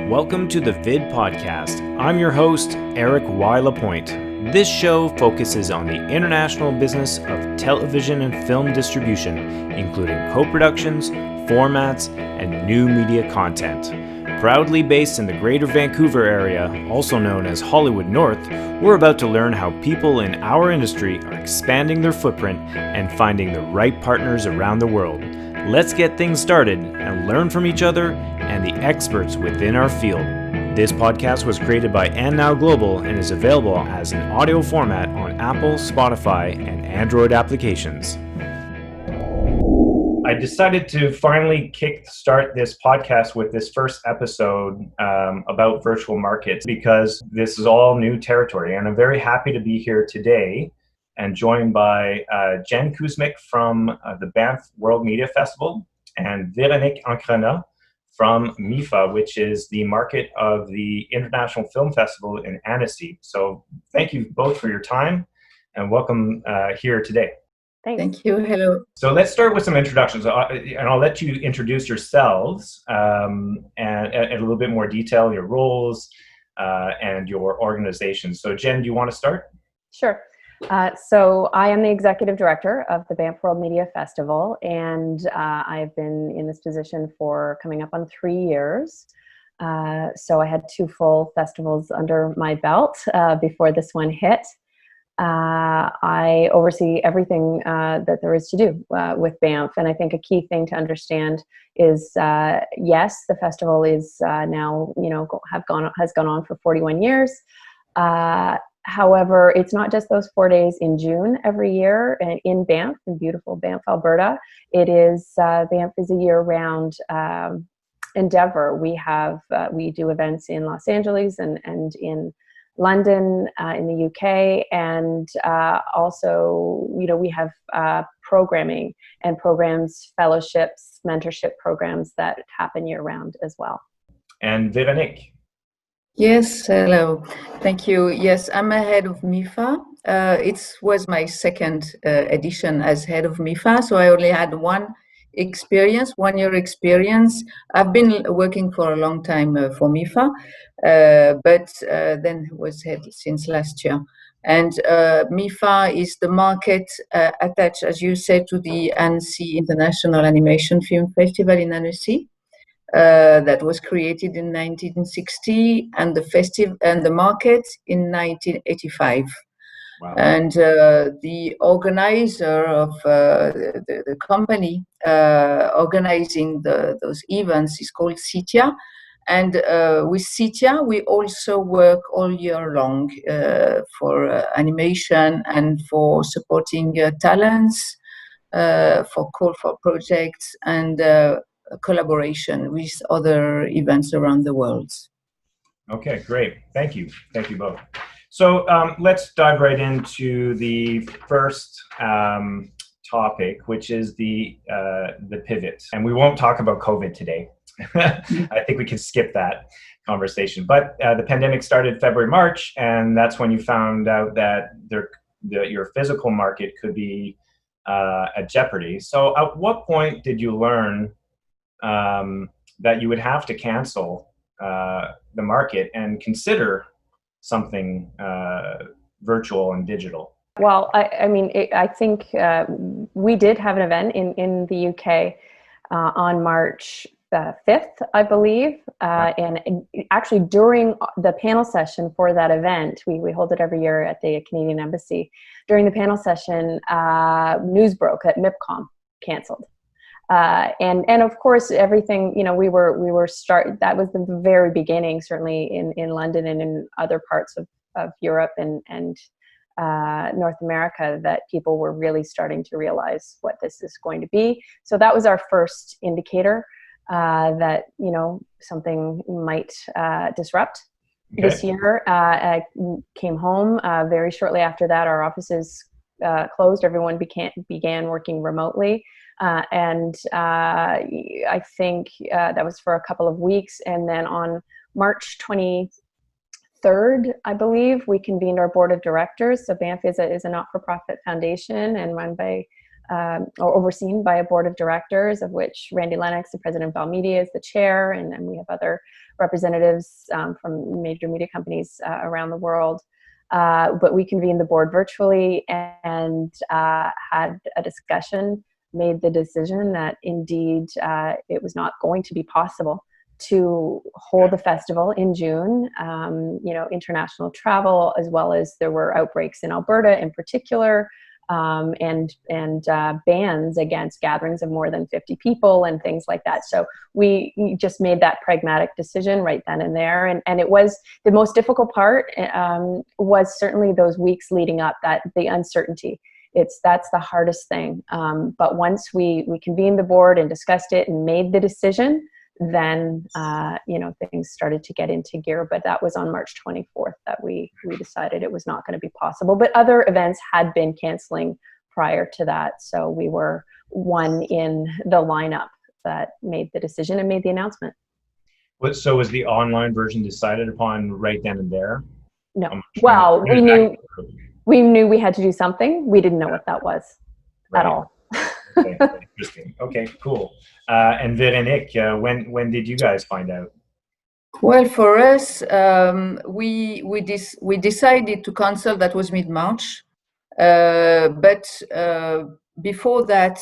Welcome to the VID podcast. I'm your host, Eric Y. Lapointe. This show focuses on the international business of television and film distribution, including co-productions, formats, and new media content. Proudly based in the Greater Vancouver area, also known as Hollywood North, we're about to learn how people in our industry are expanding their footprint and finding the right partners around the world. Let's get things started and learn from each other and the experts within our field. This podcast was created by And Now Global and is available as an audio format on Apple, Spotify, and Android applications. I decided to finally kickstart this podcast with this first episode about virtual markets because this is all new territory, and I'm very happy to be here today and joined by Jenn Kuzmyk from the Banff World Media Festival and Véronique Encrenaz from MIFA, which is the market of the International Film Festival in Amidst. So thank you both for your time and welcome here today. Thank you. Hello. So let's start with some introductions, and I'll let you introduce yourselves and a little bit more detail, your roles and your organization. So Jenn, do you want to start? Sure. So I am the executive director of the Banff World Media Festival, and I've been in this position for coming up on 3 years. So I had 2 full festivals under my belt before this one hit. I oversee everything that there is to do with Banff, and I think a key thing to understand is, yes, the festival is now, has gone on for 41 years. However, it's not just those 4 days in June every year in Banff, in beautiful Banff, Alberta. It is Banff is a year-round endeavor. We do events in Los Angeles and in London, in the UK, and also, we have programming and programs, fellowships, mentorship programs that happen year-round as well. And Véronique. Yes, hello. Thank you. Yes, I'm a head of MIFA. It was my second edition as head of MIFA, so I only had 1 year experience. I've been working for a long time for MIFA, but then was head since last year. And MIFA is the market attached, as you said, to the Annecy International Animation Film Festival in Annecy. That was created in 1960, and the market in 1985. Wow. And the organizer of the company organizing those events is called CITIA. And with CITIA, we also work all year long for animation and for supporting talents, for call for projects, and collaboration with other events around the world. Okay, great. Thank you. Thank you both. So let's dive right into the first topic, which is the pivot. And we won't talk about COVID today. I think we can skip that conversation. But the pandemic started February, March, and that's when you found out that your physical market could be at jeopardy. So at what point did you learn that you would have to cancel the market and consider something virtual and digital? Well, I think we did have an event in the UK on March 5th, I believe. And actually during the panel session for that event, we hold it every year at the Canadian Embassy. During the panel session, news broke that MIPCOM canceled. And of course, everything, that was the very beginning, certainly in London and in other parts of Europe and North America, that people were really starting to realize what this is going to be. So that was our first indicator that, something might disrupt. Okay. This year. I came home very shortly after that. Our offices closed. Everyone began working remotely. And I think that was for a couple of weeks. And then on March 23rd, I believe, we convened our board of directors. So Banff is a not-for-profit foundation and run by or overseen by a board of directors, of which Randy Lennox, the president of Bell Media, is the chair, and we have other representatives from major media companies around the world. But we convened the board virtually and had a discussion, made the decision that indeed it was not going to be possible to hold the festival in June. International travel, as well as there were outbreaks in Alberta in particular, and bans against gatherings of more than 50 people and things like that. So we just made that pragmatic decision right then and there. And it was the most difficult part was certainly those weeks leading up, that the uncertainty. That's the hardest thing. But once we convened the board and discussed it and made the decision, then things started to get into gear. But that was on March 24th that we decided it was not going to be possible. But other events had been canceling prior to that, so we were one in the lineup that made the decision and made the announcement. So was the online version decided upon right then and there? No. Well, we knew we had to do something. We didn't know what that was at all. Okay, interesting. Okay, cool. And Véronique, when did you guys find out? Well, for us, we decided to cancel. That was mid-March, but before that,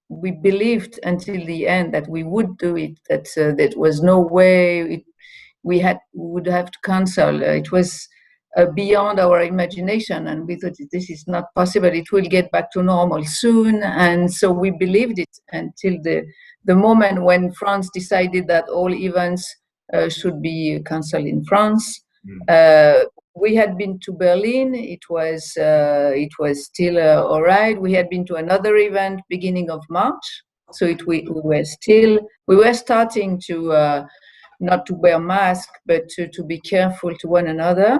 we believed until the end that we would do it. That there was no way we would have to cancel. It was beyond our imagination, and we thought this is not possible. It will get back to normal soon, and so we believed it until the moment when France decided that all events should be cancelled in France. We had been to Berlin. It was still all right. We had been to another event beginning of March, so we were starting to not to wear masks, but to be careful to one another.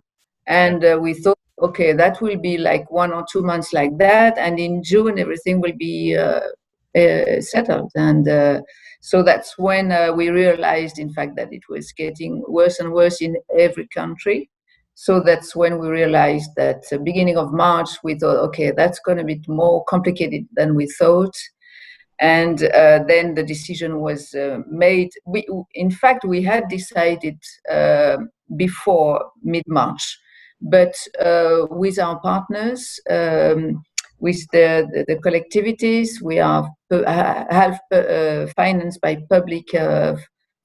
And we thought, okay, that will be like 1 or 2 months like that, and in June everything will be settled. And so that's when we realized, in fact, that it was getting worse and worse in every country. So that's when we realized that beginning of March, we thought, okay, that's going to be more complicated than we thought. And then the decision was made. In fact, we had decided before mid-March, but with our partners, with the collectivities, we are half financed by public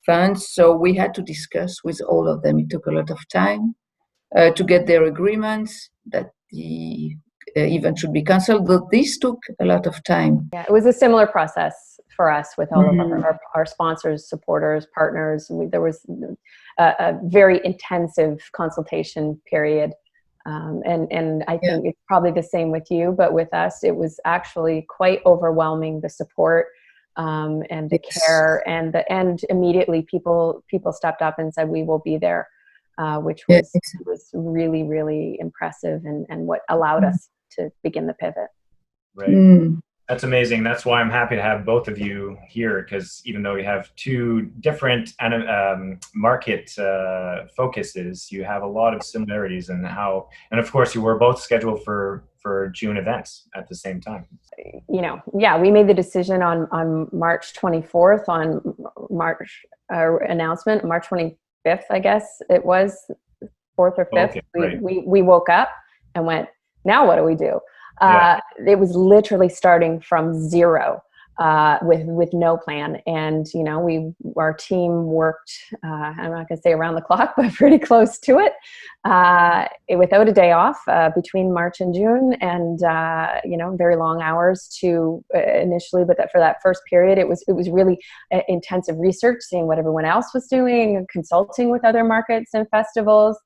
funds. So we had to discuss with all of them. It took a lot of time to get their agreements that the event should be cancelled, but this took a lot of time. Yeah, it was a similar process for us with all of our sponsors, supporters, partners. There was a very intensive consultation period. And I think it's probably the same with you, but with us, it was actually quite overwhelming, the support and the care, and immediately people stepped up and said, we will be there, which was really, really impressive, and what allowed us to begin the pivot. Right. That's amazing. That's why I'm happy to have both of you here, because even though you have two different market focuses, you have a lot of similarities in how, and of course you were both scheduled for June events at the same time. We made the decision on March 24th, on March announcement, March 25th, I guess it was, 4th or 5th. Okay, right. We woke up and went, now what do we do? It was literally starting from zero with no plan. And, our team worked, I'm not going to say around the clock, but pretty close to it, without a day off between March and June, and, very long hours to initially, but for that first period, it was really intensive research, seeing what everyone else was doing, consulting with other markets and festivals,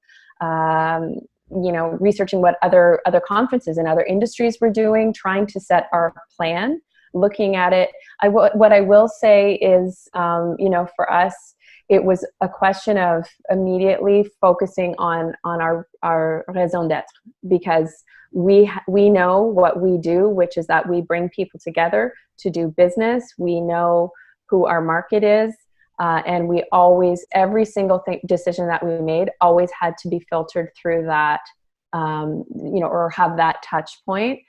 researching what other conferences and other industries were doing, trying to set our plan, looking at it. What I will say is, for us, it was a question of immediately focusing on our raison d'être, because we know what we do, which is that we bring people together to do business. We know who our market is. And we always, every single decision that we made always had to be filtered through that, or have that touch point.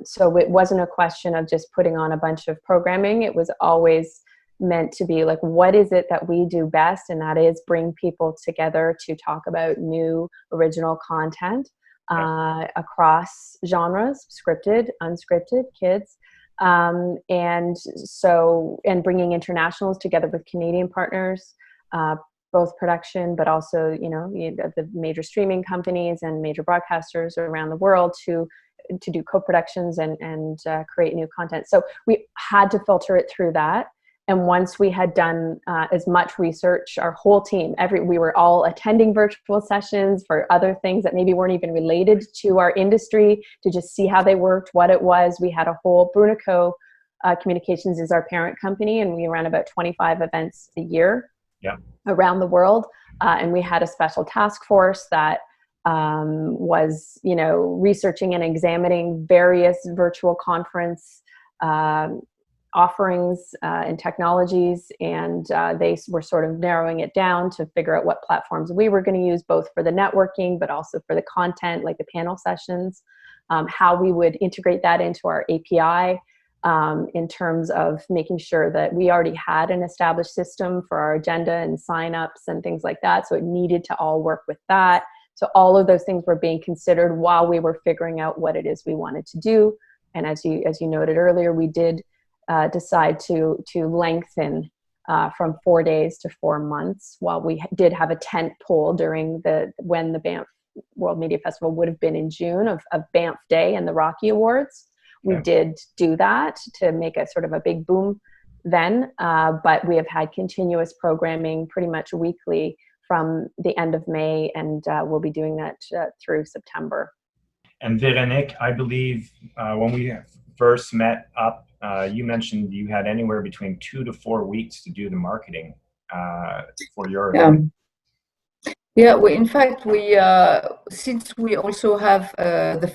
So it wasn't a question of just putting on a bunch of programming. It was always, meant to be like, what is it that we do best? And that is bring people together to talk about new original content across genres, scripted, unscripted, kids. And bringing internationals together with Canadian partners, both production, but also, the major streaming companies and major broadcasters around the world to do co-productions and create new content. So we had to filter it through that. And once we had done as much research, our whole team, we were all attending virtual sessions for other things that maybe weren't even related to our industry, to just see how they worked, what it was. We had a whole Brunico Communications is our parent company, and we ran about 25 events a year around the world. And we had a special task force that was, researching and examining various virtual conference offerings and technologies, and they were sort of narrowing it down to figure out what platforms we were going to use, both for the networking but also for the content, like the panel sessions, how we would integrate that into our API, in terms of making sure that we already had an established system for our agenda and signups and things like that, so it needed to all work with that. So all of those things were being considered while we were figuring out what it is we wanted to do. And as you noted earlier, we did decide to lengthen from 4 days to 4 months, while we did have a tent pole when the Banff World Media Festival would have been in June of Banff Day and the Rocky Awards. We did do that to make a sort of a big boom then, but we have had continuous programming pretty much weekly from the end of May, and we'll be doing that through September. And Véronique, I believe when we first met up, you mentioned you had anywhere between 2 to 4 weeks to do the marketing for your event. Yeah, in fact, since we also have the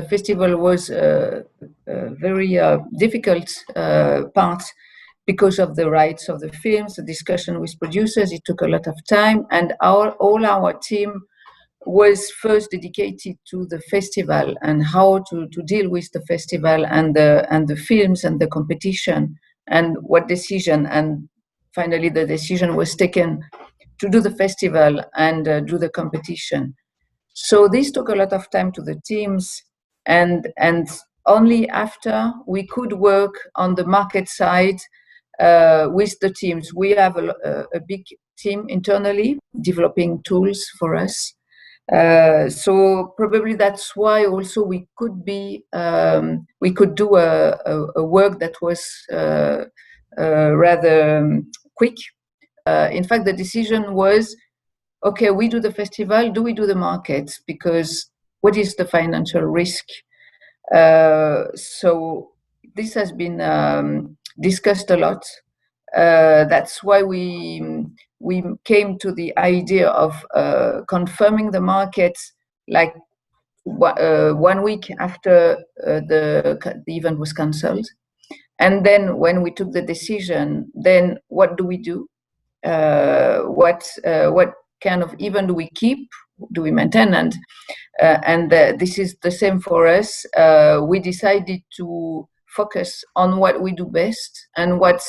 festival was a very difficult part because of the rights of the films, the discussion with producers. It took a lot of time, and all our team was first dedicated to the festival and how to deal with the festival and the films and the competition and what decision. And finally, the decision was taken to do the festival and do the competition. So this took a lot of time to the teams, and only after we could work on the market side with the teams. We have a big team internally developing tools for us. So probably that's why also we could do a work that was rather quick. In fact, the decision was, okay, we do the festival, do we do the market? Because what is the financial risk? So this has been discussed a lot. That's why we came to the idea of confirming the market like 1 week after the event was cancelled. And then when we took the decision, then what do we do? What kind of event do we keep? Do we maintain? And this is the same for us. We decided to focus on what we do best and what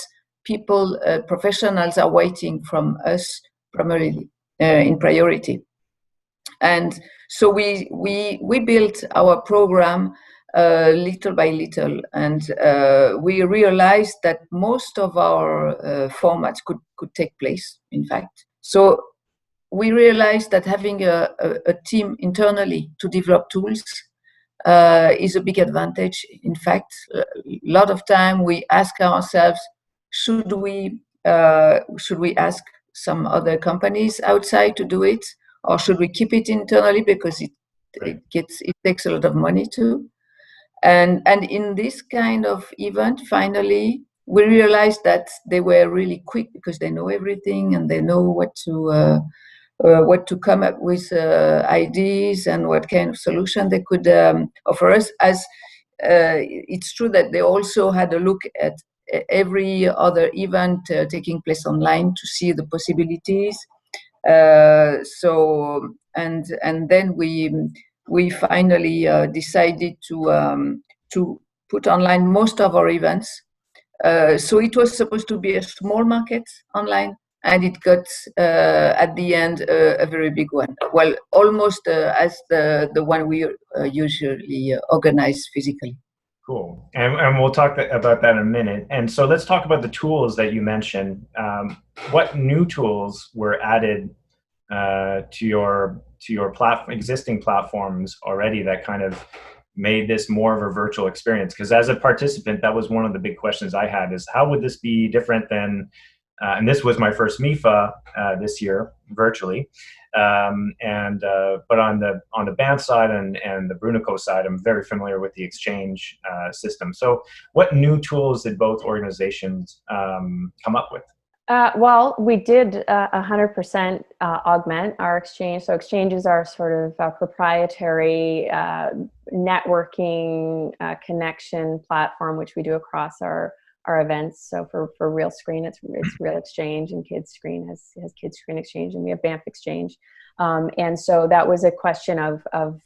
people, professionals, are waiting from us primarily in priority. And so we built our program little by little, and we realized that most of our formats could take place, in fact. So we realized that having a team internally to develop tools is a big advantage. In fact, a lot of time we ask ourselves, should we ask some other companies outside to do it, or should we keep it internally because it takes a lot of money too. And in this kind of event, finally, we realized that they were really quick because they know everything and they know what to come up with ideas and what kind of solution they could offer us. As it's true that they also had a look at every other event taking place online to see the possibilities. So then we finally decided to put online most of our events So it was supposed to be a small market online, and it got at the end a very big one. Well, almost as the one we usually organize physically. Cool. And we'll talk about that in a minute. And so let's talk about the tools that you mentioned. What new tools were added to your existing platforms already that kind of made this more of a virtual experience? Because as a participant, that was one of the big questions I had, is how would this be different than, and this was my first MIFA this year virtually. But on the Banff side and the Brunico side, I'm very familiar with the exchange system. So what new tools did both organizations come up with? Well, we did 100% augment our exchange. So exchange is our sort of proprietary networking connection platform, which we do across our events. So for Real Screen, it's Real Exchange, and Kids Screen has Kids Screen Exchange, and we have Banff Exchange. And so that was a question of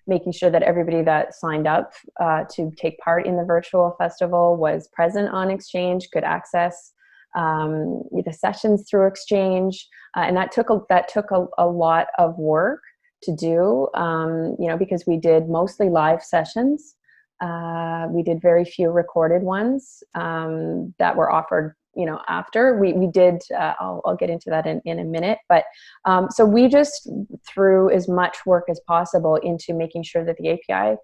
making sure that everybody that signed up to take part in the virtual festival was present on Exchange, could access the sessions through Exchange, and that took a lot of work to do, because we did mostly live sessions. We did very few recorded ones that were offered, after we did. I'll get into that in a minute. But so we just threw as much work as possible into making sure that the API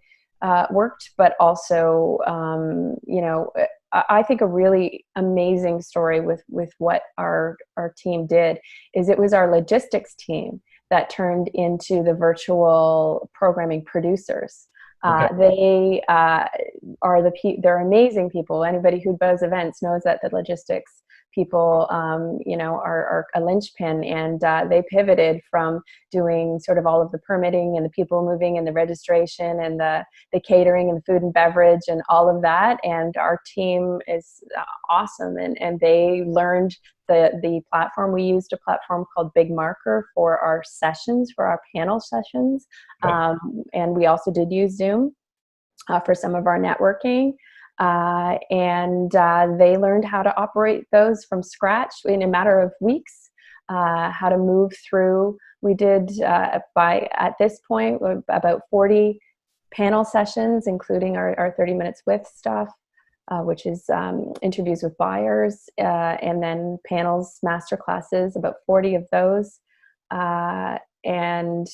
worked, but also, I think a really amazing story with what our team did is it was our logistics team that turned into the virtual programming producers. Okay. They they're amazing people. Anybody who does events knows that the logistics people, are a linchpin, and they pivoted from doing sort of all of the permitting and the people moving and the registration and the catering and the food and beverage and all of that. And our team is awesome, and they learned the platform. We used a platform called Big Marker for our sessions, for our panel sessions. Okay. And we also did use Zoom for some of our networking. And they learned how to operate those from scratch in a matter of weeks, how to move through. We did, at this point, about 40 panel sessions, including our 30 Minutes With stuff, which is interviews with buyers, and then panels, masterclasses, about 40 of those. And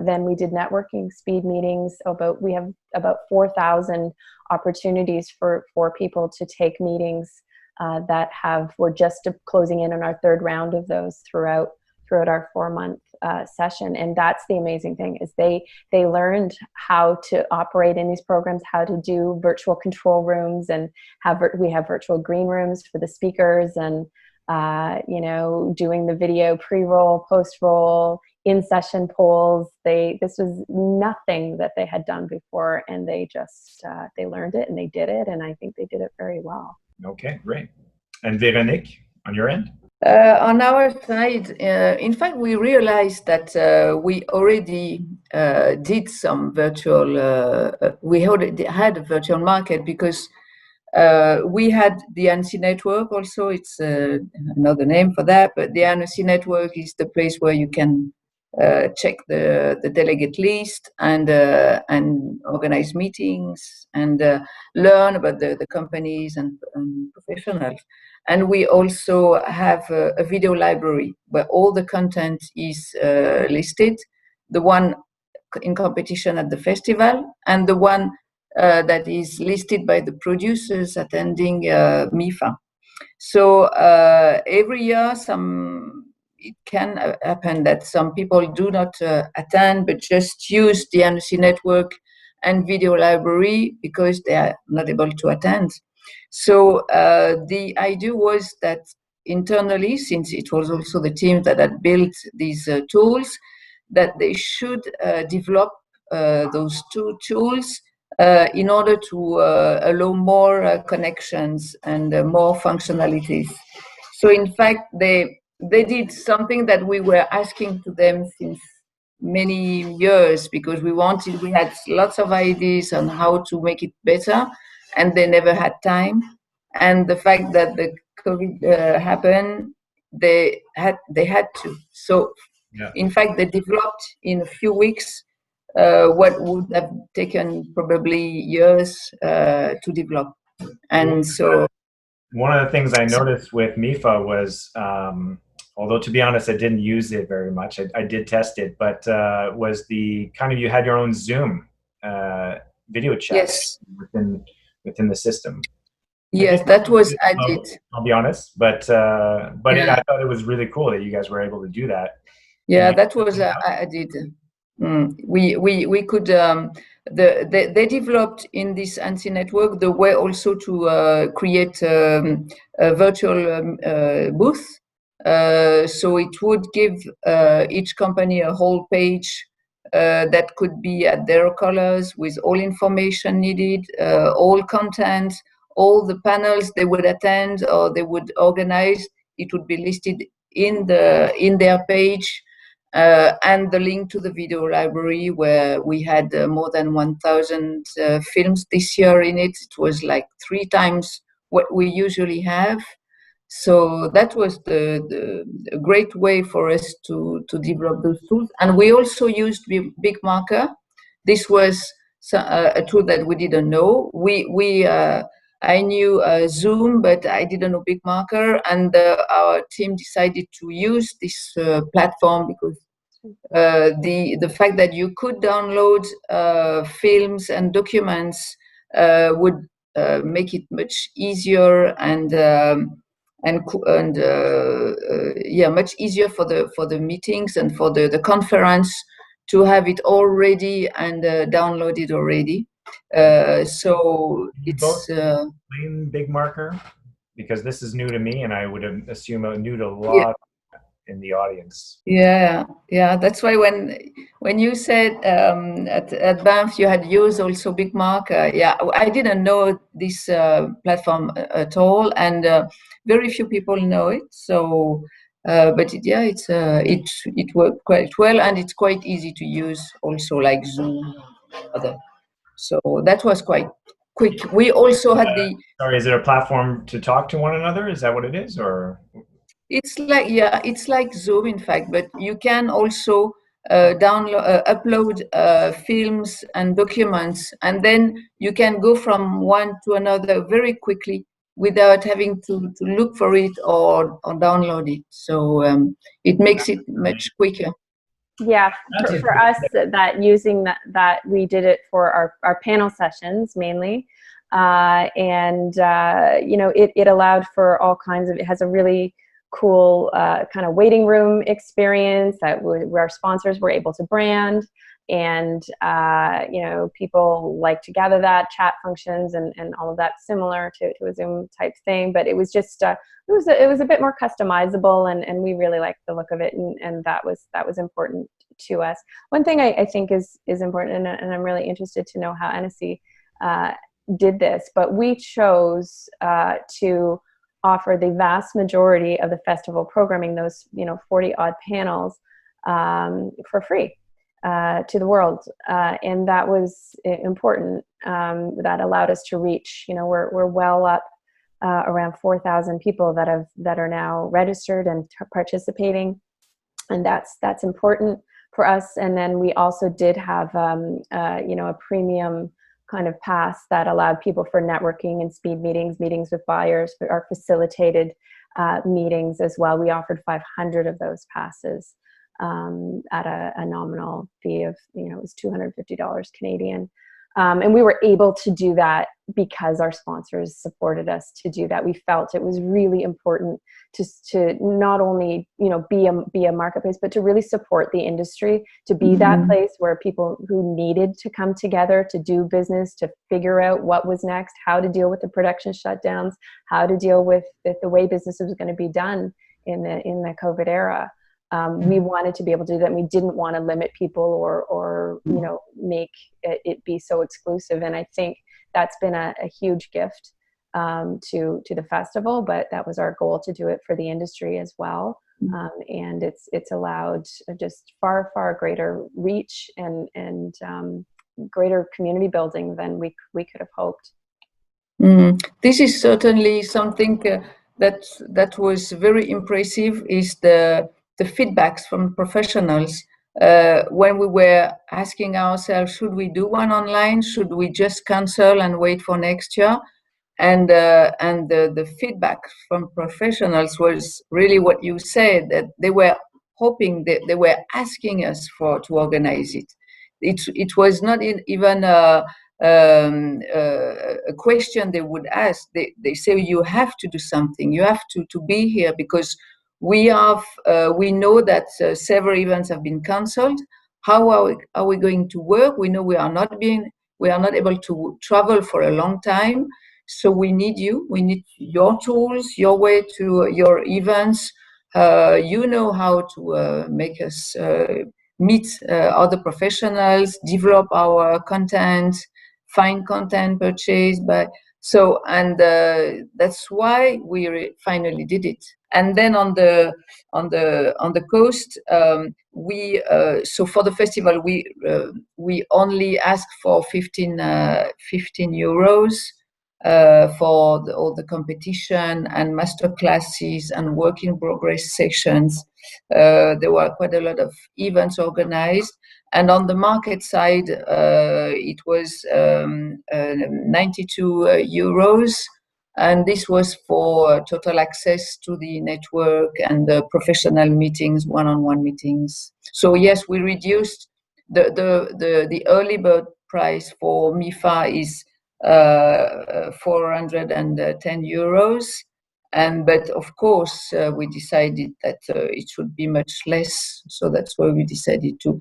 then we did networking speed meetings. We have about 4,000 opportunities for people to take meetings that we're just closing in on our third round of those throughout our 4-month session. And that's the amazing thing, is they learned how to operate in these programs, how to do virtual control rooms, and we have virtual green rooms for the speakers, and doing the video pre-roll, post-roll, in-session polls. This was nothing that they had done before, and they just they learned it and they did it, and I think they did it very well. Okay, great. And Véronique, on your end? On our side, in fact, we realized that we already did some virtual. We already had a virtual market, because we had the ANSI network also. It's another name for that, but the ANSI network is the place where you can check the delegate list and organize meetings and learn about the companies and professionals. And we also have a video library where all the content is listed, the one in competition at the festival and the one that is listed by the producers attending MIFA. So every year, it can happen that some people do not attend, but just use the ANSI network and video library because they are not able to attend. So the idea was that internally, since it was also the team that had built these tools, that they should develop those two tools in order to allow more connections and more functionalities. So in fact, they did something that we were asking to them since many years, because we had lots of ideas on how to make it better, and they never had time. and the fact that the COVID happened, they had to. So, in fact, they developed in a few weeks what would have taken probably years to develop. And so, one of the things I noticed with MIFA was, although to be honest, I didn't use it very much. I did test it, but was the kind of, you had your own Zoom video chat yes, within the system. yes, that was added. I'll be honest, but yeah, Yeah. I thought it was really cool that you guys were able to do that. Yeah, that was added. We could they developed in this ANSI network the way also to create a virtual booth. So it would give each company a whole page that could be at their colors with all information needed, all content, all the panels they would attend or they would organize. It would be listed in their page. And the link to the video library where we had more than 1,000 films this year in it. It was like 3 times what we usually have. So that was the great way for us to develop those tools. And we also used Big Marker. This was a tool that we didn't know. I knew Zoom, but I didn't know Big Marker, and our team decided to use this platform because the fact that you could download films and documents would make it much easier and much easier for the meetings and for the conference to have it all ready and downloaded already. So it's Big Marker, because this is new to me, and I would assume new to a lot in the audience. Yeah, that's why when you said at Banff you had used also Big Marker, I didn't know this platform at all, and very few people know it. So, but it worked quite well, and it's quite easy to use, also like Zoom. So that was quite quick. We also had Sorry, is it a platform to talk to one another? Is that what it is, or? It's like Zoom, in fact, but you can also upload films and documents, and then you can go from one to another very quickly without having to look for it or download it. So it makes it much quicker. Yeah, for us, that using that we did it for our panel sessions mainly, and you know, it allowed for all kinds of. It has a really cool kind of waiting room experience that where our sponsors were able to brand, and you know, people like to gather that chat functions and all of that, similar to a Zoom type thing, but it was just it was a bit more customizable, and we really liked the look of it, and that was important to us. One thing I think is important, and I'm really interested to know how Annecy did this, but we chose to offer the vast majority of the festival programming, those 40 odd panels, for free to the world, and that was important. That allowed us to reach, we're well up around 4,000 people that are now registered and participating, and that's important for us. And then we also did have a premium kind of pass that allowed people for networking and speed meetings with buyers, our facilitated meetings as well. We offered 500 of those passes at a nominal fee of, it was $250 Canadian. And we were able to do that because our sponsors supported us to do that. We felt it was really important to not only, be a marketplace, but to really support the industry, to be that place where people who needed to come together to do business, to figure out what was next, how to deal with the production shutdowns, how to deal with the way business was going to be done in the COVID era. We wanted to be able to do that. And we didn't want to limit people or make it be so exclusive. And I think that's been a huge gift to the festival, but that was our goal, to do it for the industry as well. And it's allowed just far greater reach and greater community building than we could have hoped. This is certainly something that was very impressive. Is the feedbacks from professionals when we were asking ourselves, should we do one online? Should we just cancel and wait for next year? And the feedback from professionals was really what you said, that they were hoping, that they were asking us to organize it. It was not even a question they would ask. They say, you have to do something, you have to be here, because we know that several events have been cancelled. How are we going to work? We know we are not able to travel for a long time. So we need you. We need your tools, your way to your events. You know how to make us meet other professionals, develop our content, find content, purchase. That's why we finally did it. And then on the coast, so for the festival we only asked for 15 euros. For all the competition and master classes and work in progress sessions. There were quite a lot of events organized. And on the market side, it was 92 euros. And this was for total access to the network and the professional meetings, one-on-one meetings. So yes, we reduced the early bird price for MIFA is 410 euros. But of course, we decided that it should be much less. So that's why we decided to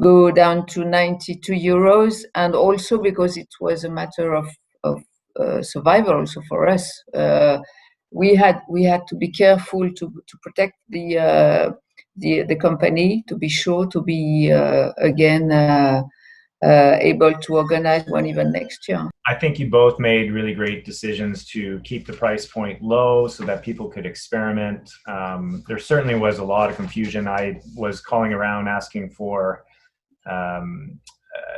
go down to 92 euros. And also because it was a matter of survival also for us. We had to be careful to protect the company, to be sure to be again able to organize one event next year. I think you both made really great decisions to keep the price point low so that people could experiment. There certainly was a lot of confusion. I was calling around asking for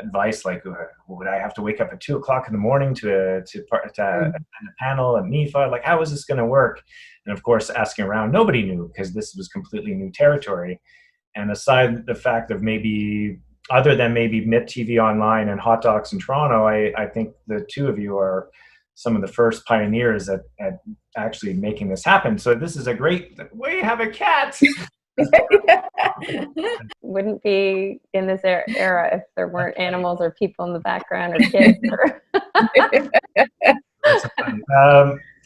advice, like, would I have to wake up at 2 o'clock in the morning to attend a panel at MIFA? Like, how is this going to work? And of course, asking around, nobody knew, because this was completely new territory. And aside the fact of other than maybe MIPTV Online and Hot Docs in Toronto, I think the two of you are some of the first pioneers at actually making this happen. So this is a great way to have a cat. Wouldn't be in this era if there weren't animals or people in the background or kids.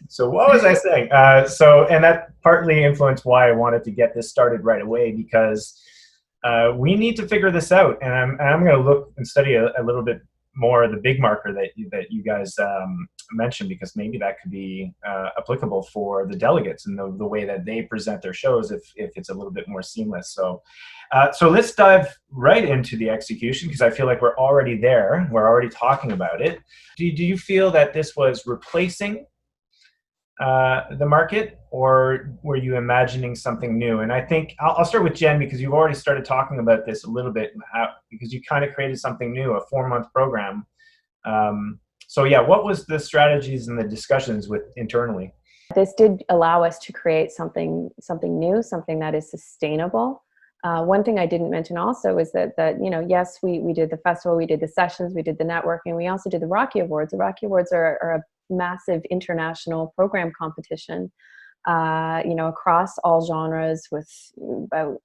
So what was I saying? And that partly influenced why I wanted to get this started right away, because we need to figure this out. And I'm going to look and study a little bit more of the big marker that you guys mentioned, because maybe that could be applicable for the delegates and the way that they present their shows, if it's a little bit more seamless. So let's dive right into the execution, because I feel like we're already there. We're already talking about it. Do you feel that this was replacing the market, or were you imagining something new? And I think I'll start with Jenn, because you've already started talking about this a little bit, because you kind of created something new, a 4-month program. So yeah, what was the strategies and the discussions internally? This did allow us to create something new, something that is sustainable. One thing I didn't mention also is that yes, we did the festival, we did the sessions, we did the networking, we also did the Rocky Awards. The Rocky Awards are a massive international program competition, across all genres, with about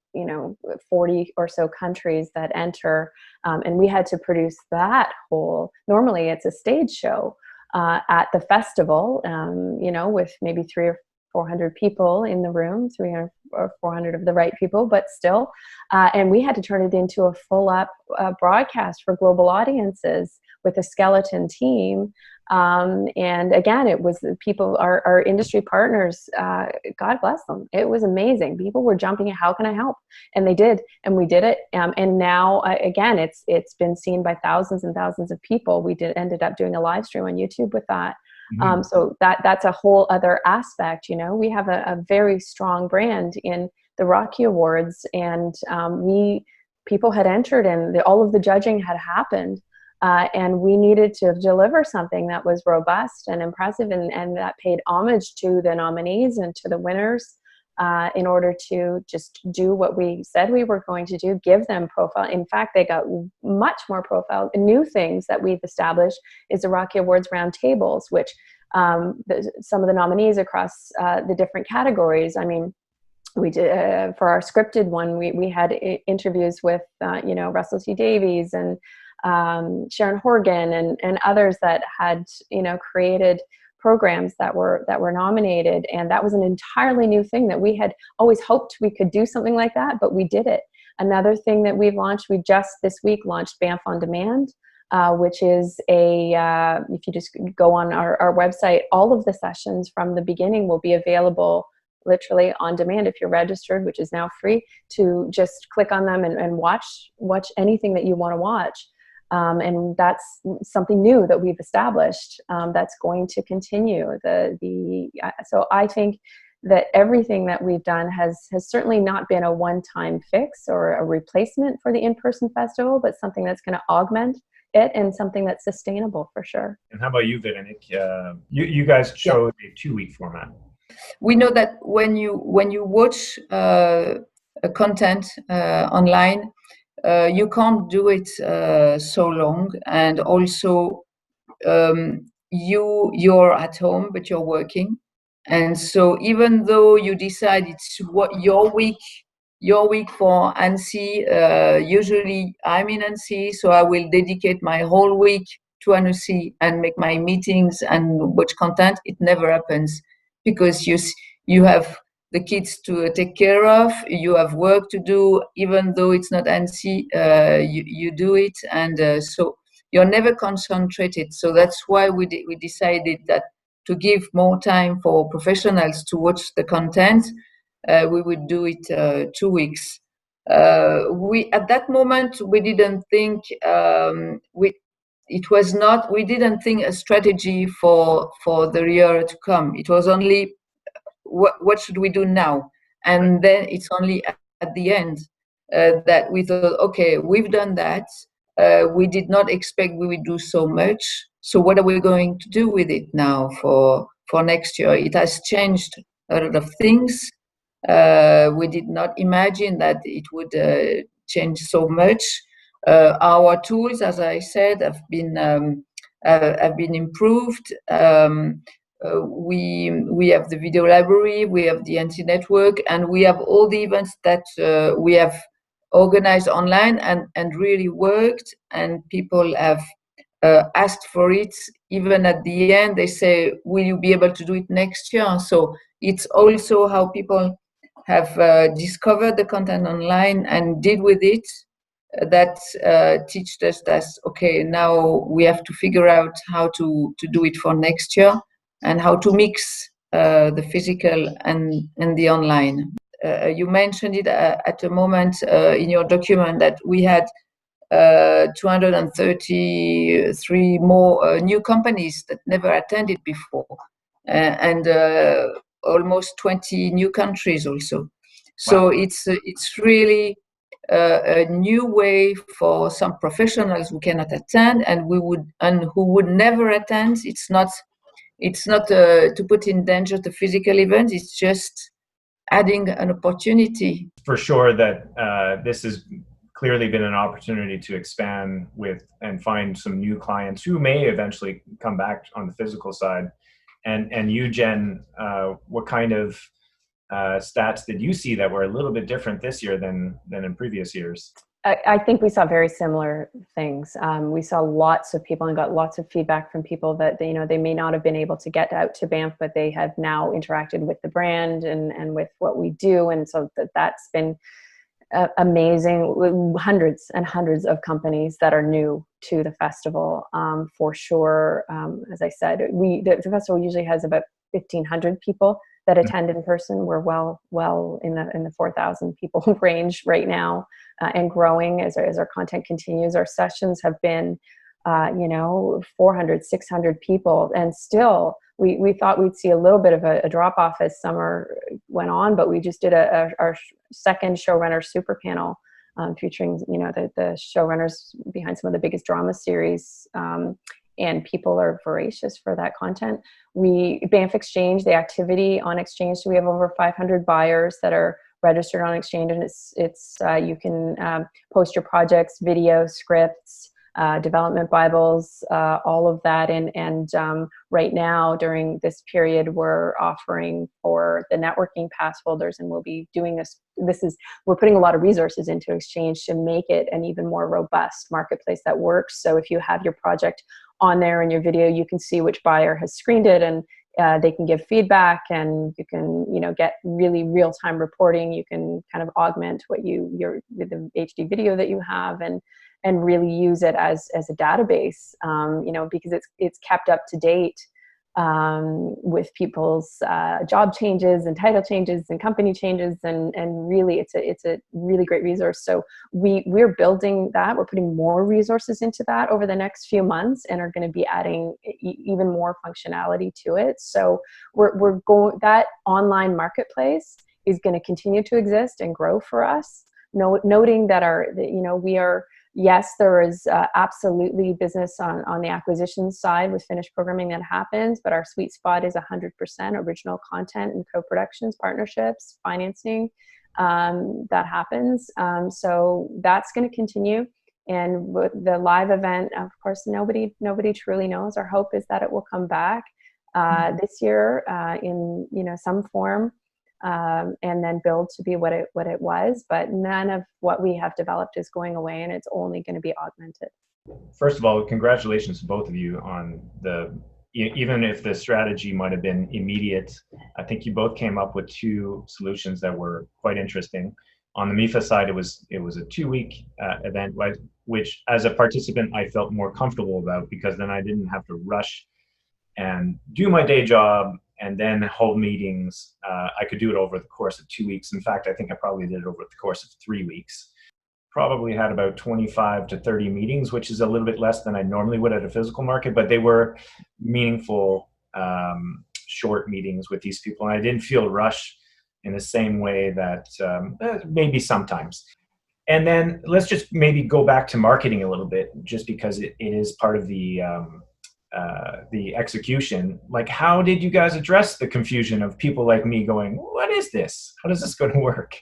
40 or so countries that enter, and we had to produce that whole. Normally, it's a stage show at the festival, with maybe 300 or 400 people in the room, 300 or 400 of the right people, but still, and we had to turn it into a full-up broadcast for global audiences with a skeleton team. And again, it was people, our industry partners, God bless them. It was amazing. People were jumping in, how can I help? And they did, and we did it. And now, again, it's been seen by thousands and thousands of people. We ended up doing a live stream on YouTube with that. Mm-hmm. So that's a whole other aspect. We have a very strong brand in the Rocky Awards, and people had entered, and all of the judging had happened. And we needed to deliver something that was robust and impressive and that paid homage to the nominees and to the winners in order to just do what we said we were going to do, give them profile. In fact, they got much more profile. New things that we've established is the Rocky Awards roundtables, which some of the nominees across the different categories, I mean, we did for our scripted one, we had interviews with, Russell T. Davies and Sharon Horgan and others that had, created programs that were nominated. And that was an entirely new thing that we had always hoped we could do something like that, but we did it. Another thing that we've launched, we just this week launched Banff On Demand, which is if you just go on our website, all of the sessions from the beginning will be available literally on demand if you're registered, which is now free, to just click on them and watch anything that you want to watch. And that's something new that we've established that's going to continue. So I think that everything that we've done has certainly not been a one-time fix or a replacement for the in-person festival, but something that's going to augment it and something that's sustainable for sure. And how about you, Véronique? You guys chose a 2-week format. We know that when you watch content online, you can't do it so long, and also you're at home but you're working, and so even though you decide it's what your week for Annecy, usually I'm in Annecy, so I will dedicate my whole week to Annecy and make my meetings and watch content. It never happens, because you have the kids to take care of, you have work to do, even though it's not Annecy, you do it, and so you're never concentrated. So that's why we decided that to give more time for professionals to watch the content, we would do it 2 weeks. We at that moment we didn't think we didn't think a strategy for the year to come. It was only what should we do now, and then it's only at the end that we thought, okay, we've done that. We did not expect we would do so much. So what are we going to do with it now for next year? It has changed a lot of things. We did not imagine that it would change so much. Our tools, as I said, have been improved. We have the video library, we have the NC network, and we have all the events that we have organized online and really worked, and people have asked for it. Even at the end, they say, will you be able to do it next year? So it's also how people have discovered the content online and did with it that teached us that, okay, now we have to figure out how to do it for next year, and how to mix the physical and the online. You mentioned it at a moment in your document that we had 233 more new companies that never attended before, and almost 20 new countries also. So wow. It's really a new way for some professionals who cannot attend and who would never attend. It's not to put in danger the physical event. It's just adding an opportunity. For sure that this has clearly been an opportunity to expand with and find some new clients who may eventually come back on the physical side. And you, Jenn, what kind of stats did you see that were a little bit different this year than in previous years? I think we saw very similar things. We saw lots of people and got lots of feedback from people that they may not have been able to get out to Banff, but they have now interacted with the brand and with what we do, and so that's been amazing. Hundreds and hundreds of companies that are new to the festival, for sure. As I said, the festival usually has about 1,500 people that attend in person. We're well in the 4,000 people range right now, and growing as our content continues. Our sessions have been 400, 600 people, and still we thought we'd see a little bit of a drop off as summer went on, but we just did our second showrunner super panel featuring, the showrunners behind some of the biggest drama series. And people are voracious for that content. Banff Exchange, the activity on Exchange, so we have over 500 buyers that are registered on Exchange, and it's you can post your projects, videos, scripts, development Bibles, all of that. And right now during this period, we're offering for the networking pass holders, and we'll be doing this. We're putting a lot of resources into Exchange to make it an even more robust marketplace that works. So if you have your project on there in your video, you can see which buyer has screened it, and they can give feedback, and you can, get really real-time reporting. You can kind of augment what the HD video that you have, and really use it as a database, because it's kept up to date with people's job changes and title changes and company changes, and really it's a really great resource. So we're building that. We're putting more resources into that over the next few months, and are going to be adding even more functionality to it. So we're going, that online marketplace is going to continue to exist and grow for us. Noting that we are. Yes, there is absolutely business on the acquisition side with finished programming that happens, but our sweet spot is 100% original content and co-productions, partnerships, financing that happens. So that's going to continue. And with the live event, of course, nobody truly knows. Our hope is that it will come back this year in some form. And then build to be what it was, but none of what we have developed is going away, and it's only going to be augmented. First of all, congratulations to both of you on even if the strategy might have been immediate, I think you both came up with two solutions that were quite interesting. On the MIFA side, it was a 2-week event, which as a participant I felt more comfortable about, because then I didn't have to rush and do my day job and then hold meetings. I could do it over the course of 2 weeks. In fact, I think I probably did it over the course of 3 weeks. Probably had about 25 to 30 meetings, which is a little bit less than I normally would at a physical market, but they were meaningful, short meetings with these people. And I didn't feel rushed in the same way that maybe sometimes. And then let's just maybe go back to marketing a little bit, just because it is part of the execution. Like, how did you guys address the confusion of people like me going, what is this? How does this going to work?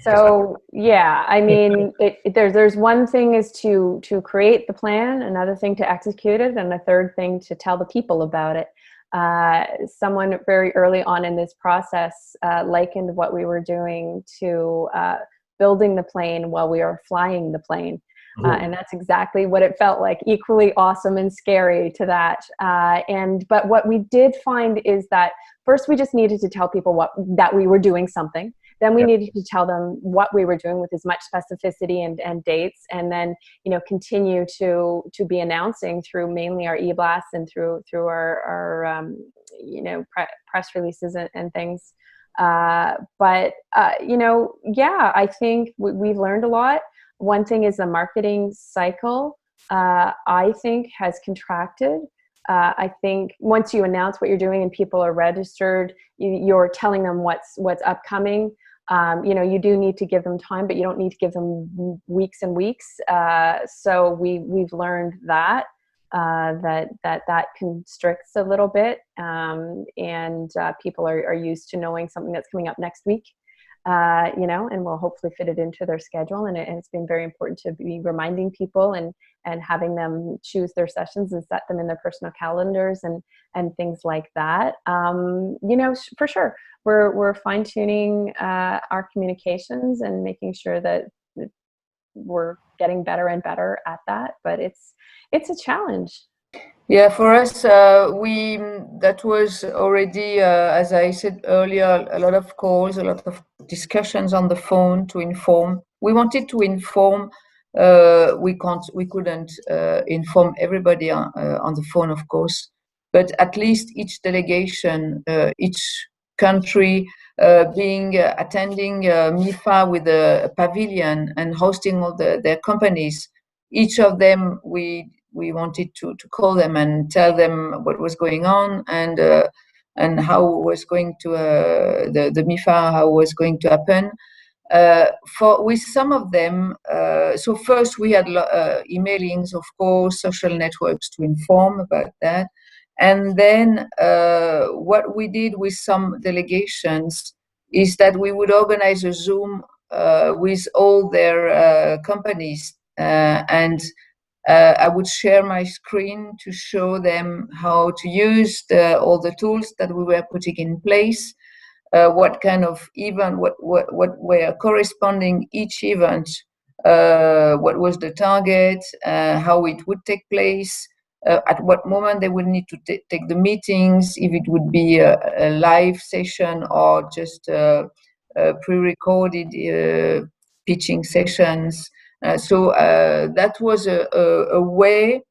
So yeah, I mean, there's one thing is to create the plan, another thing to execute it, and a third thing to tell the people about it. Someone very early on in this process likened what we were doing to building the plane while we are flying the plane. And that's exactly what it felt like, equally awesome and scary to that. But what we did find is that first we just needed to tell people that we were doing something. Then we needed to tell them what we were doing with as much specificity and dates, and then continue to be announcing through mainly our e-blasts and through our press releases and things. I think we've learned a lot. One thing is the marketing cycle, I think, has contracted. I think once you announce what you're doing and people are registered, you're telling them what's upcoming. You do need to give them time, but you don't need to give them weeks and weeks. So we've learned that constricts a little bit, and people are used to knowing something that's coming up next week. And we'll hopefully fit it into their schedule. And it's been very important to be reminding people and having them choose their sessions and set them in their personal calendars and things like that. For sure, we're fine tuning our communications and making sure that we're getting better and better at that. But it's a challenge. Yeah, for us, that was already, as I said earlier, a lot of calls, a lot of discussions on the phone to inform. We wanted to inform. We couldn't inform everybody on the phone, of course, but at least each delegation, each country, attending MIFA with a pavilion and hosting all their companies. Each of them, we wanted to call them and tell them what was going on and how was going to the MIFA, how was going to happen. with some of them, so first we had emailings, of course, social networks to inform about that. And then what we did with some delegations is that we would organize a Zoom with all their companies, and I would share my screen to show them how to use all the tools that we were putting in place, what kind of event, what were corresponding each event, what was the target, how it would take place, at what moment they would need to take the meetings, if it would be a live session or just pre-recorded pitching sessions. So that was a way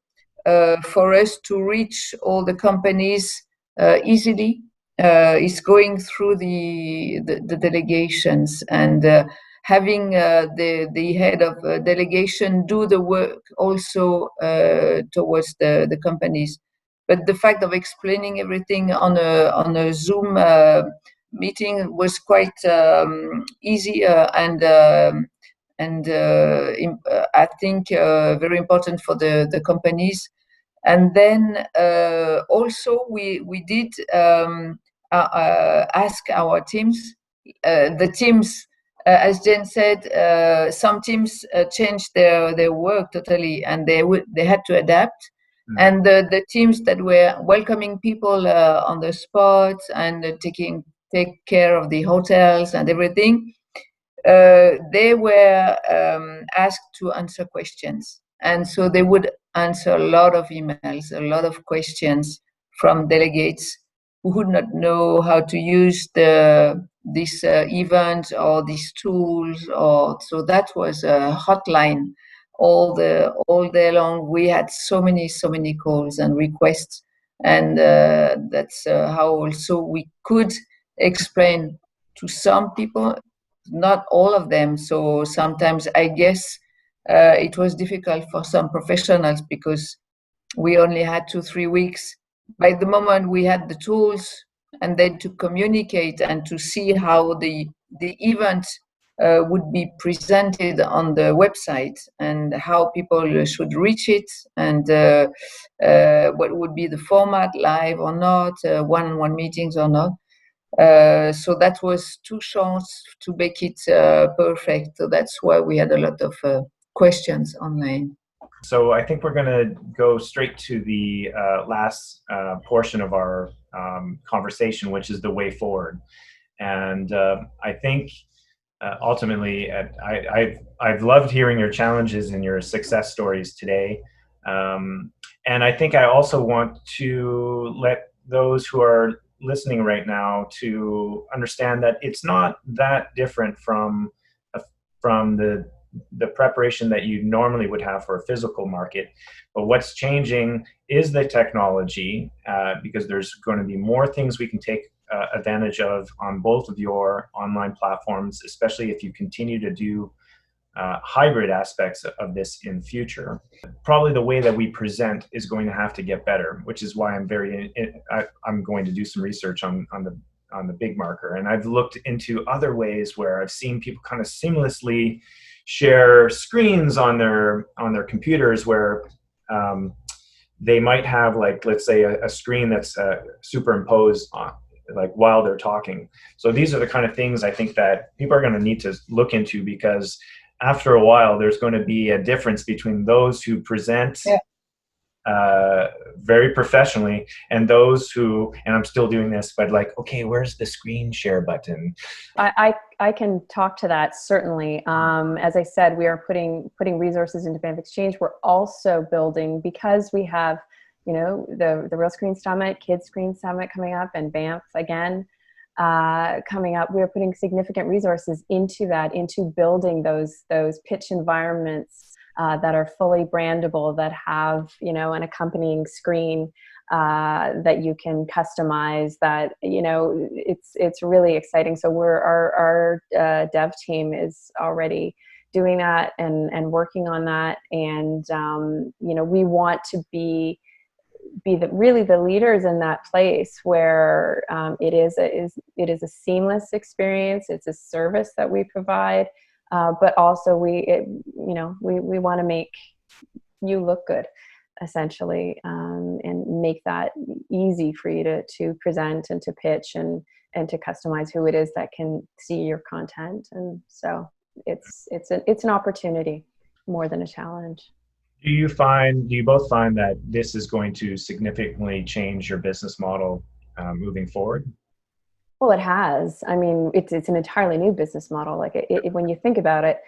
for us to reach all the companies easily. Is going through the delegations, and having the head of delegation do the work also towards the companies. But the fact of explaining everything on a Zoom meeting was quite easy, and I think very important for the companies. And then also we did ask our teams. The teams, as Jenn said, some teams changed their work totally, and they had to adapt. And the teams that were welcoming people on the spot and take care of the hotels and everything, they were asked to answer questions. And so they would answer a lot of emails, a lot of questions from delegates who would not know how to use this event or these tools. So that was a hotline all day long. We had so many calls and requests, and that's how also we could explain to some people, not all of them. So sometimes I guess it was difficult for some professionals because we only had 2-3 weeks. By the moment we had the tools, and then to communicate and to see how the event would be presented on the website, and how people should reach it, and what would be the format, live or not, one-on-one meetings or not. So that was too short to make it perfect. So that's why we had a lot of questions online. So I think we're going to go straight to the last portion of our conversation, which is the way forward. And I think ultimately, I've loved hearing your challenges and your success stories today. And I think I also want to let those who are listening right now to understand that it's not that different from the preparation that you normally would have for a physical market. But what's changing is the technology, because there's going to be more things we can take advantage of on both of your online platforms, especially if you continue to do hybrid aspects of this in future. Probably the way that we present is going to have to get better, which is why I'm going to do some research on the big marker. And I've looked into other ways where I've seen people kind of seamlessly share screens on their computers, where they might have, like, let's say a screen that's superimposed on, like, while they're talking. So these are the kind of things I think that people are going to need to look into, because after a while there's going to be a difference between those who present very professionally and those who, and I'm still doing this, but like, okay, where's the screen share button? I can talk to that, certainly. As I said, we are putting resources into Banff Exchange. We're also building, because we have, the Real Screen Summit, Kids Screen Summit coming up, and Banff again coming up. We're putting significant resources into that, into building those pitch environments that are fully brandable, that have, an accompanying screen that you can customize, that, it's really exciting. So our dev team is already doing that and working on that. And, we want to be be really the leaders in that place where it is a seamless experience. It's a service that we provide, but also we want to make you look good, essentially, and make that easy for you to present and to pitch and to customize who it is that can see your content. And so it's an opportunity more than a challenge. Do you both find that this is going to significantly change your business model moving forward? Well, it has. I mean, it's an entirely new business model. Like when you think about it,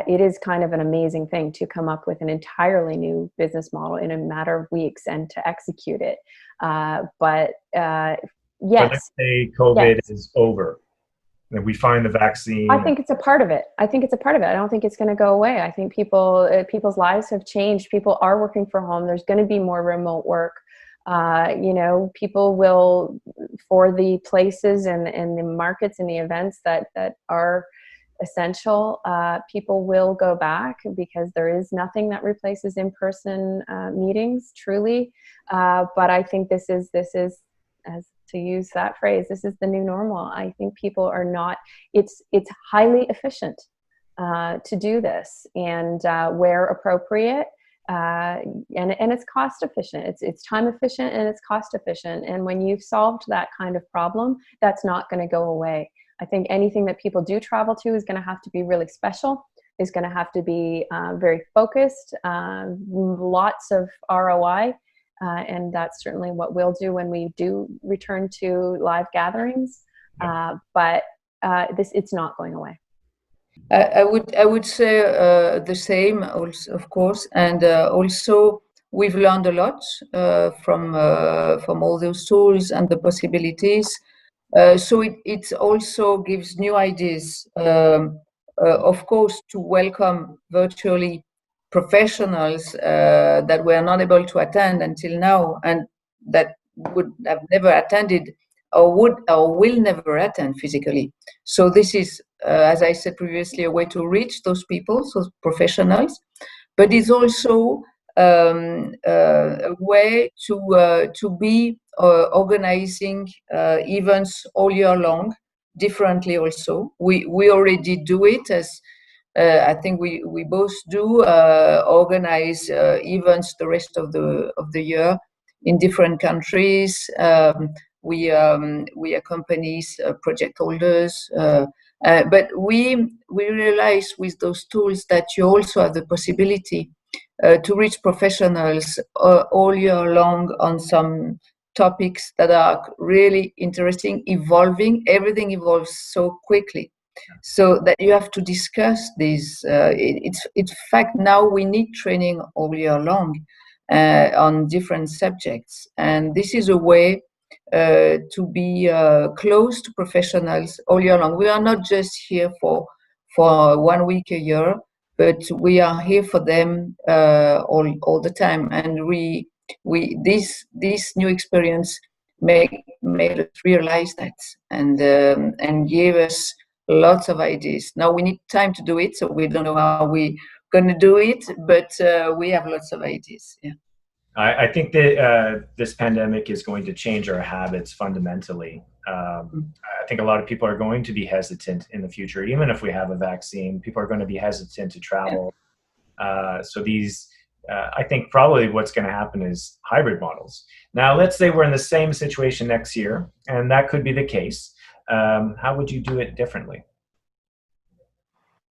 it is kind of an amazing thing to come up with an entirely new business model in a matter of weeks and to execute it. But yes. But let's say COVID is over and we find the vaccine. I think it's a part of it. I don't think it's going to go away. I think people's lives have changed. People are working from home. There's going to be more remote work. People will, for the places and the markets and the events that are essential, people will go back, because there is nothing that replaces in-person meetings, truly. But I think this is, as to use that phrase, this is the new normal. I think people are not, it's highly efficient to do this, and where appropriate, and it's cost efficient. It's time efficient and it's cost efficient. And when you've solved that kind of problem, that's not going to go away. I think anything that people do travel to is going to have to be really special, is going to have to be very focused, lots of ROI. And that's certainly what we'll do when we do return to live gatherings. But it's not going away. I would say the same, also, of course, and also we've learned a lot from all those tools and the possibilities. So it also gives new ideas, of course, to welcome virtually professionals that were not able to attend until now, and that would have never attended or will never attend physically. So this is, as I said previously, a way to reach those people, those professionals, but it's also a way to be organizing events all year long, differently also. We already do it, as I think we both do, organize events the rest of the year in different countries. We accompany project holders, but we realize with those tools that you also have the possibility to reach professionals all year long on some topics that are really interesting, evolving. Everything evolves so quickly, so that you have to discuss these. It's in fact now we need training all year long on different subjects, and this is a way to be close to professionals all year long. We are not just here for 1 week a year, but we are here for them all the time. And this new experience made us realize that, and gave us lots of ideas. Now we need time to do it, so we don't know how we're going to do it, but we have lots of ideas. Yeah. I think that this pandemic is going to change our habits fundamentally. I think a lot of people are going to be hesitant in the future. Even if we have a vaccine, people are going to be hesitant to travel. So I think probably what's going to happen is hybrid models. Now, let's say we're in the same situation next year, and that could be the case. How would you do it differently?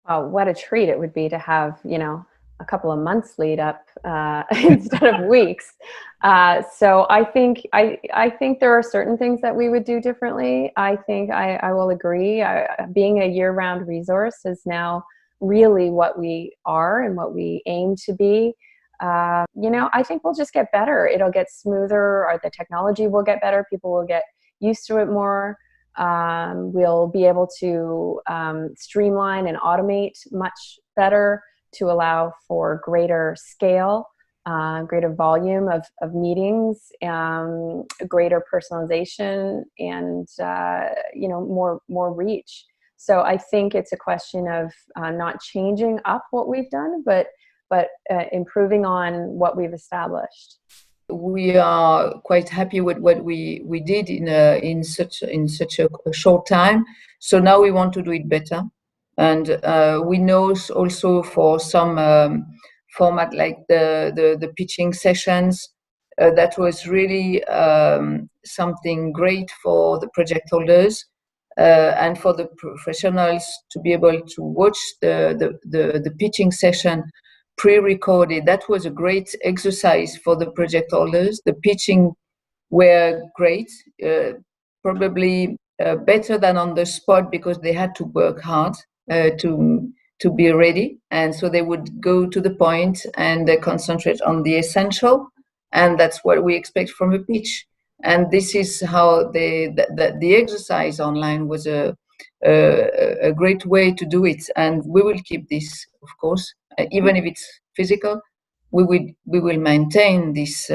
Well, what a treat it would be to have, a couple of months lead up instead of weeks. So I think there are certain things that we would do differently. I think I will agree. Being a year-round resource is now really what we are and what we aim to be. I think we'll just get better. It'll get smoother, or the technology will get better. People will get used to it more. We'll be able to streamline and automate much better to allow for greater scale, greater volume of meetings, greater personalization, and more reach. So I think it's a question of not changing up what we've done, but improving on what we've established. we are quite happy with what we did in such a short time. So now we want to do it better, and we know also for some format like the pitching sessions, that was really something great for the project holders and for the professionals to be able to watch the pitching session pre-recorded. That was a great exercise for the project holders. The pitching were great, probably better than on the spot because they had to work hard to be ready, and so they would go to the point and concentrate on the essential, and that's what we expect from a pitch. And this is how the exercise online was a great way to do it, and we will keep this, of course, even if it's physical. We will maintain this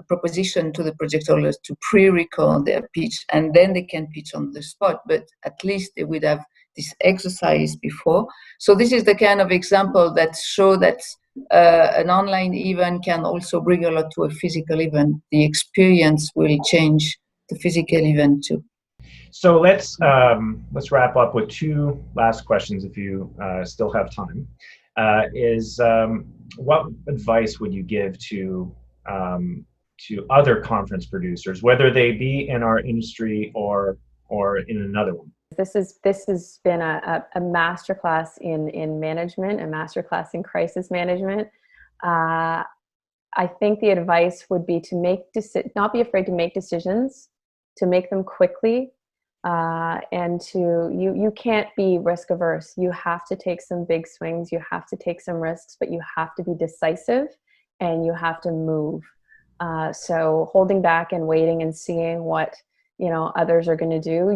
proposition to the project owners to pre-record their pitch, and then they can pitch on the spot. But at least they would have this exercise before. So this is the kind of example that show that an online event can also bring a lot to a physical event. The experience will change the physical event too. So let's wrap up with two last questions, if you still have time. What advice would you give to other conference producers, whether they be in our industry or in another one? This has been a masterclass in management, a masterclass in crisis management. I think the advice would be to not be afraid to make decisions, to make them quickly, and you can't be risk averse. You have to take some big swings, you have to take some risks, but you have to be decisive and you have to move. So holding back and waiting and seeing what others are going to do,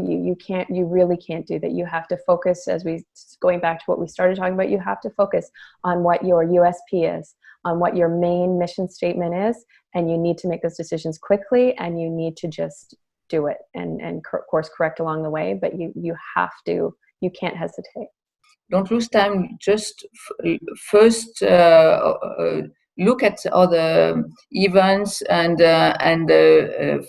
you really can't do that. You have to focus, going back to what we started talking about, you have to focus on what your USP is, on what your main mission statement is, and you need to make those decisions quickly, and you need to just do it and course correct along the way, but you can't hesitate. Don't lose time. Just first look at other events and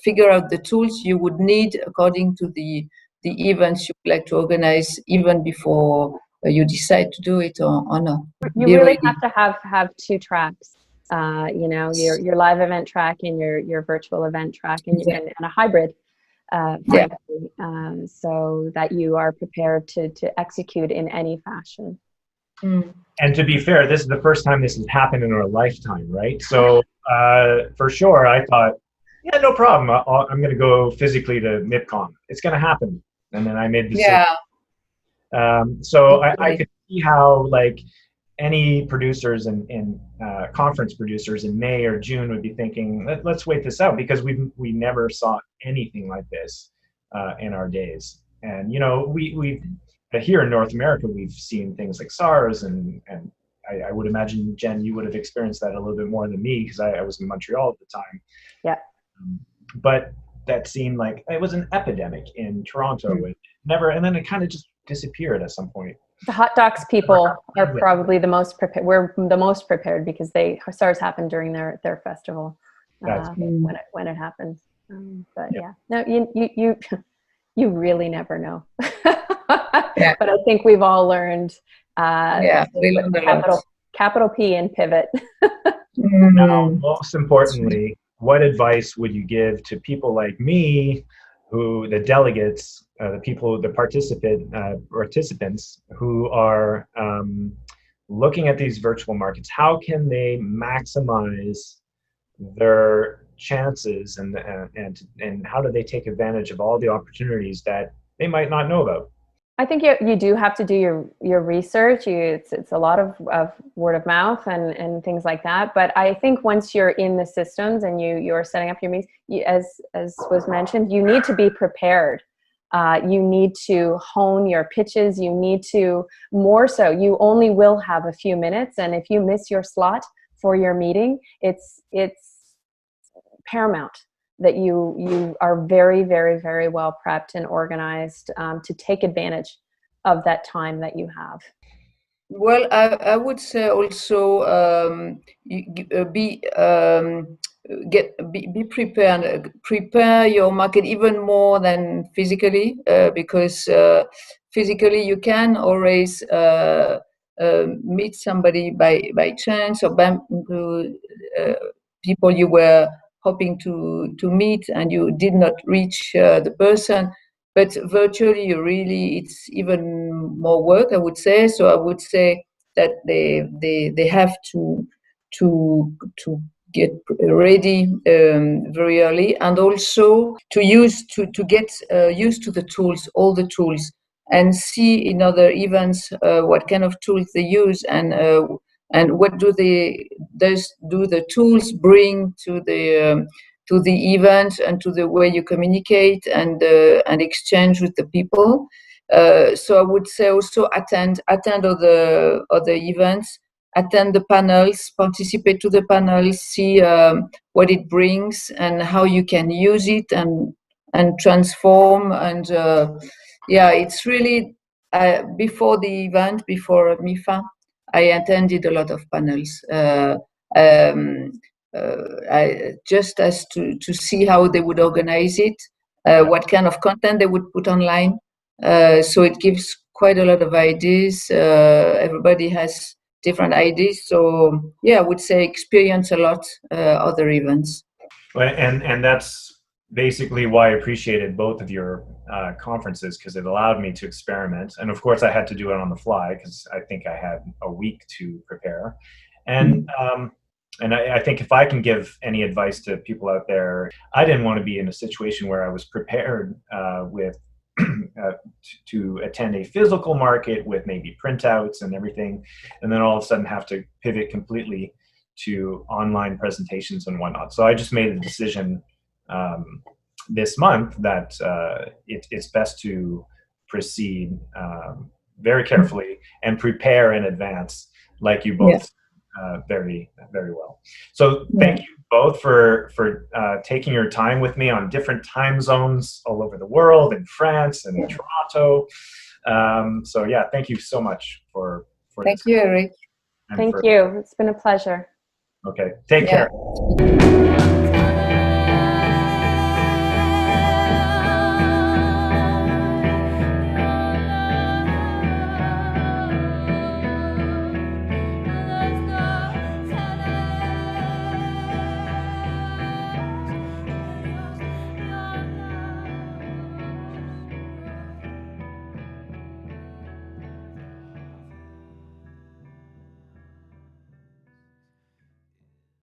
figure out the tools you would need according to the events you would like to organize, even before you decide to do it or not. You really have to have two tracks. Your live event track and your virtual event track, and a hybrid. So that you are prepared to execute in any fashion. And to be fair, this is the first time this has happened in our lifetime, right? So for sure, I thought, yeah, no problem. I'm going to go physically to MIPCOM. It's going to happen. And then I made the decision. Yeah. So I could see how any producers and conference producers in May or June would be thinking, let's wait this out, because we never saw anything like this in our days. And we here in North America, we've seen things like SARS, and I would imagine, Jenn, you would have experienced that a little bit more than me, because I was in Montreal at the time. Yeah. But that seemed like it was an epidemic in Toronto. It never, and then it kind of just disappeared at some point. The hot docs people are probably the most prepared. We're the most prepared because SARS happened during their festival when it happened. But no, you really never know. But I think we've all learned. Capital P and pivot. Now, most importantly, what advice would you give to people like me, the delegates, the participants who are looking at these virtual markets? How can they maximize their chances, and how do they take advantage of all the opportunities that they might not know about? I think you do have to do your research. It's a lot of word of mouth and things like that. But I think once you're in the systems and you're setting up your meetings, as was mentioned, you need to be prepared. You need to hone your pitches. You need to, more so, you only will have a few minutes. And if you miss your slot for your meeting, it's paramount that you are very, very, very well prepped and organized to take advantage of that time that you have. Well, I would say also be prepared. Prepare your market even more than physically, because physically you can always meet somebody by chance, or people you were hoping to meet and you did not reach the person. But virtually, it's even more work, I would say. So I would say that they have to get ready very early, and also to get used to the tools, all the tools, and see in other events what kind of tools they use, and what do the tools bring to the event and to the way you communicate and exchange with the people. So I would say also attend other events, attend the panels, participate to the panels, see what it brings and how you can use it and transform. And yeah, it's really before the event, before MIFA, I attended a lot of panels. Um, I just as to see how they would organize it, what kind of content they would put online. So it gives quite a lot of ideas. Everybody has different ideas. So yeah, I would say experience a lot other events. And that's basically why I appreciated both of your conferences, because it allowed me to experiment. And of course, I had to do it on the fly because I think I had a week to prepare. And I think if I can give any advice to people out there, I didn't want to be in a situation where I was prepared with to attend a physical market with maybe printouts and everything, and then all of a sudden have to pivot completely to online presentations and whatnot. So I just made a decision this month that it's best to proceed very carefully and prepare in advance, like you both very, very well. So thank you both for taking your time with me on different time zones all over the world, in France and in Toronto. So yeah, thank you so much for Thank this. you, Eric. Thank you. It's been a pleasure. Okay, take care.